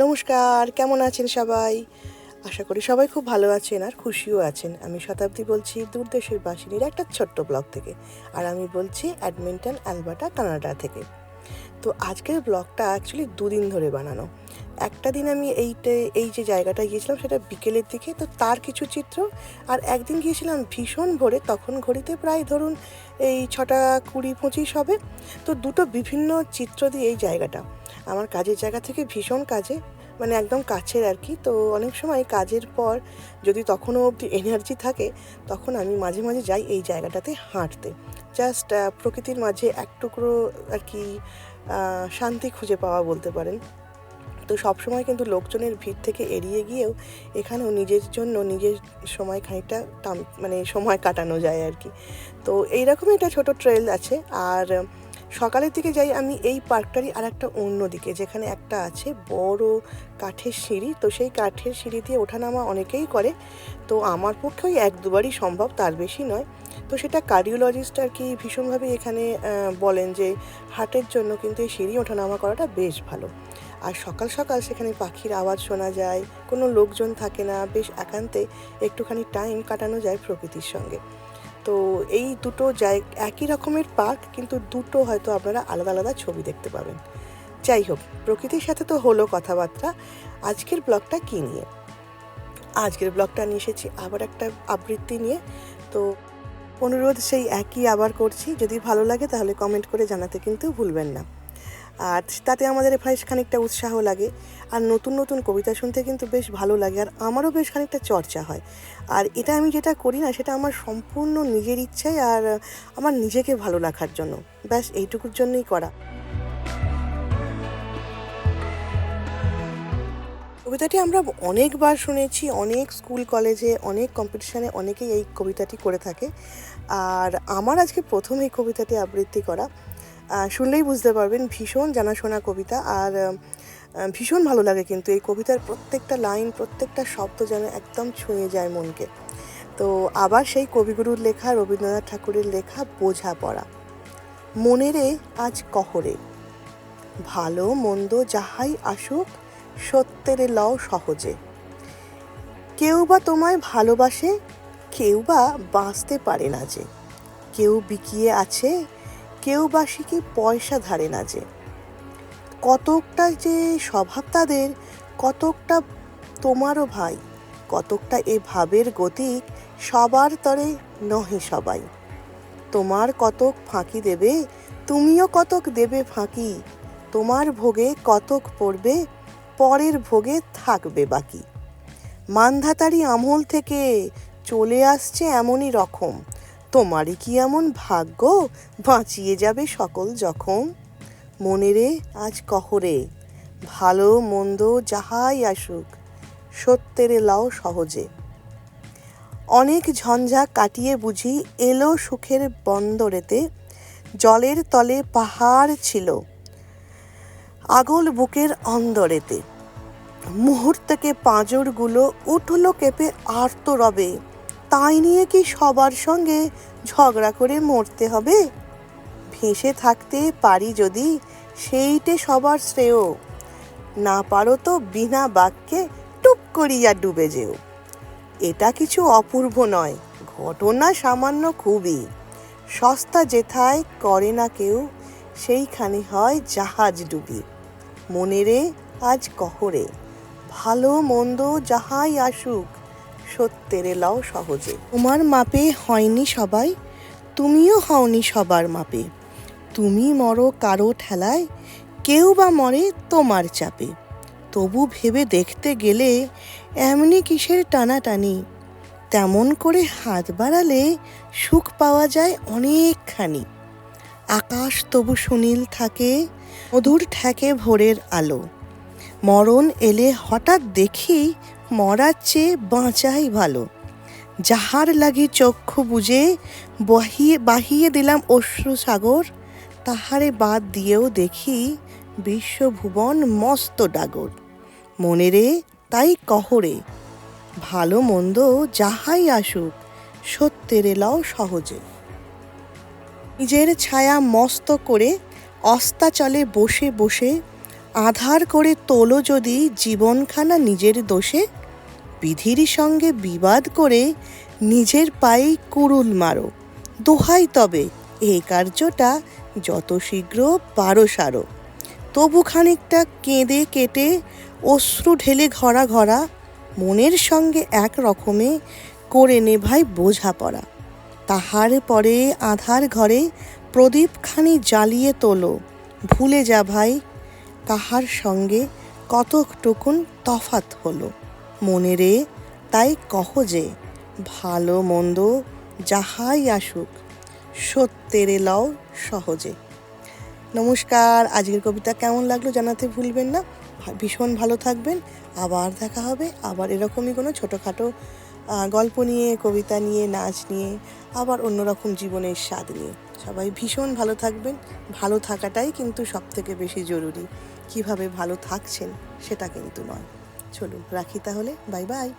নমস্কার, কেমন আছেন সবাই? আশা করি সবাই খুব ভালো আছেন আর খুশিও আছেন। আমি শতাব্দী বলছি দূরদেশের বাসিনীর একটা ছোট্ট ব্লগ থেকে। আর আমি বলছি এডমন্টন, অ্যালবার্টা, কানাডা থেকে। তো আজকের ব্লগটা অ্যাকচুয়ালি ২ দিন ধরে বানানো। একটা দিন আমি এই যে জায়গাটায় গিয়েছিলাম সেটা বিকেলের দিকে, তো তার কিছু চিত্র। আর একদিন গিয়েছিলাম ভীষণ ভোরে, তখন ঘড়িতে প্রায় ধরুন এই ৬টা ২০-২৫ হবে। তো দুটো বিভিন্ন চিত্র দিয়ে এই জায়গাটা আমার কাজের জায়গা থেকে ভীষণ কাছে, মানে একদম কাছের আর কি। তো অনেক সময় কাজের পর যদি তখনও অবধি এনার্জি থাকে, তখন আমি মাঝে মাঝে যাই এই জায়গাটাতে হাঁটতে। জাস্ট প্রকৃতির মাঝে এক টুকরো আর কি শান্তি খুঁজে পাওয়া বলতে পারেন। তো সবসময় কিন্তু লোকজনের ভিড় থেকে এড়িয়ে গিয়েও এখানেও নিজের জন্য নিজের সময় খানিকটা মানে সময় কাটানো যায় আর কি। তো এইরকমই একটা ছোটো ট্রেল আছে। আর সকালের দিকে যাই আমি এই পার্কটারই আর একটা অন্য দিকে, যেখানে একটা আছে বড় কাঠের সিঁড়ি। তো সেই কাঠের সিঁড়ি দিয়ে ওঠানামা অনেকেই করে, তো আমার পক্ষে ওই ১-২বারই সম্ভব, তার বেশি নয়। তো সেটা কার্ডিওলজিস্ট আর কি ভীষণভাবে এখানে বলেন যে হার্টের জন্য কিন্তু এই সিঁড়ি ওঠানামা করাটা বেশ ভালো। আর সকাল সকাল সেখানে পাখির আওয়াজ শোনা যায়, কোনো লোকজন থাকে না, বেশ একান্তে একটুখানি টাইম কাটানো যায় প্রকৃতির সঙ্গে। তো এই দুটো একই রকমের পার্ক, কিন্তু দুটো হয়তো আপনারা আলাদা আলাদা ছবি দেখতে পাবেন। যাই হোক, প্রকৃতির সাথে তো হলো কথাবার্তা। আজকের ব্লগটা কী নিয়ে? আজকের ব্লগটা নিয়ে এসেছি আবার একটা আবৃত্তি নিয়ে। তো অনুরোধ সেই একই আবার করছি, যদি ভালো লাগে তাহলে কমেন্ট করে জানাতে কিন্তু ভুলবেন না। আর তাতে আমাদের বেশ খানিকটা উৎসাহ লাগে, আর নতুন নতুন কবিতা শুনতে কিন্তু বেশ ভালো লাগে, আর আমারও বেশ খানিকটা চর্চা হয়। আর এটা আমি যেটা করি না, সেটা আমার সম্পূর্ণ নিজের ইচ্ছায় আর আমার নিজেকে ভালো রাখার জন্য, ব্যাস এইটুকুর জন্যই করা। কবিতাটি আমরা অনেকবার শুনেছি, অনেক স্কুল কলেজে অনেক কম্পিটিশানে অনেকেই এই কবিতাটি করে থাকে। আর আমার আজকে প্রথম এই কবিতাটি আবৃত্তি করা। শুনলেই বুঝতে পারবেন ভীষণ জানাশোনা কবিতা, আর ভীষণ ভালো লাগে কিন্তু এই কবিতার প্রত্যেকটা লাইন, প্রত্যেকটা শব্দ যেন একদম ছুঁয়ে যায় মনকে। তো আবার সেই কবিগুরুর লেখা, রবীন্দ্রনাথ ঠাকুরের লেখা বোঝাপড়া। মনেরে আজ কহরে, ভালো মন্দ যাহাই আসুক, সত্যেরে লও সহজে। কেউ বা তোমায় ভালোবাসে, কেউ বা বাঁচতে পারে না যে। কেউ বিকিয়ে আছে, কেউ বা সে কি পয়সা ধারে না যে। কতকটা যে স্বভাব তাদের, কতকটা তোমারও ভাই, কতকটা এ ভাবের গতিক, সবার তরে নহে সবাই। তোমার কতক ফাঁকি দেবে, তুমিও কতক দেবে ফাঁকি। তোমার ভোগে কতক পড়বে, পরের ভোগে থাকবে বাকি। মানধাতারি আমল থেকে চলে আসছে এমনই রকম, তোমারই কি এমন ভাগ্য, বাঁচিয়ে যাবে সকল জখম। মনেরে আজ কহরে, ভালো মন্দ যাহাই আসুক, সত্যেরে লও সহজে। অনেক ঝঞ্ঝা কাটিয়ে বুঝি এলো সুখের বন্দরেতে। জলের তলে পাহাড় ছিল, আগল বুকের অন্দরেতে। মুহূর্তকে পাঁজরগুলো উঠল কেঁপে আর্ত রবে। তাই নিয়ে কি সবার সঙ্গে ঝগড়া করে মরতে হবে? ভেসে থাকতে পারি যদি, সেইটে সবার শ্রেয়। না পারো তো বিনা বাক্যে টুপ করিয়া ডুবে যেও। এটা কিছু অপূর্ব নয়, ঘটনা সামান্য খুবই। সস্তা যেথায় করে না কেউ, সেইখানে হয় জাহাজ ডুবি। মনেরে আজ কহরে, ভালো মন্দ যাহাই আসুক, সত্যেরে লও সহজে। তোমার মাপে হয়নি সবাই, তুমিও হওনি সবার মাপে। তুমি মরো কারো ঠেলায়, কেউ বা মরে তোমার চাপে। তবু ভেবে দেখতে গেলে এমনি কিসের টানাটানি। তেমন করে হাত বাড়ালে সুখ পাওয়া যায় অনেকখানি। আকাশ তবু সুনীল থাকে, মধুর ঠেকে ভোরের আলো। মরণ এলে হঠাৎ দেখি, মরার চেয়ে বাঁচাই ভালো। যাহার লাগি চক্ষু বুজে বাহিয়ে দিলাম অশ্রু সাগর, তাহারে বাদ দিয়েও দেখি বিশ্বভুবন মস্ত ডাগর। মনেরে তাই কহরে, ভালো মন্দ যাহাই আসুক, সত্যেরে লও সহজে। নিজের ছায়া মস্ত করে অস্তাচলে বসে বসে আধার করে তোলো যদি জীবনখানা নিজের দোষে, বিধির সঙ্গে বিবাদ করে নিজের পায়ে কুড়ুল মারো। দোহাই তবে এই কার্যটা যত শীঘ্র পারো সারো। তবু খানিকটা কেঁদে কেটে অশ্রু ঢেলে ঘরা ঘরা মনের সঙ্গে এক রকমে করে নে ভাই বোঝাপড়া। তাহার পরে আধার ঘরে প্রদীপখানি জ্বালিয়ে তোলো। ভুলে যা ভাই কাহার সঙ্গে কতটুকুন তফাৎ হলো। মনে রে তাই কহ যে ভালো মন্দ যাহাই আসুক সত্যেরে লও সহজে। নমস্কার, আজকের কবিতা কেমন লাগলো জানাতে ভুলবেন না। ভীষণ ভালো থাকবেন। আবার দেখা হবে, আবার এরকমই কোনো ছোটোখাটো গল্প নিয়ে, কবিতা নিয়ে, নাচ নিয়ে, আবার অন্যরকম জীবনের স্বাদ নিয়ে। সবাই ভীষণ ভালো থাকবেন। ভালো থাকাটাই কিন্তু সবথেকে বেশি জরুরি। কিভাবে ভালো থাকছেন সেটা কিন্তু নয়। চলুন রাখি তাহলে, বাই বাই।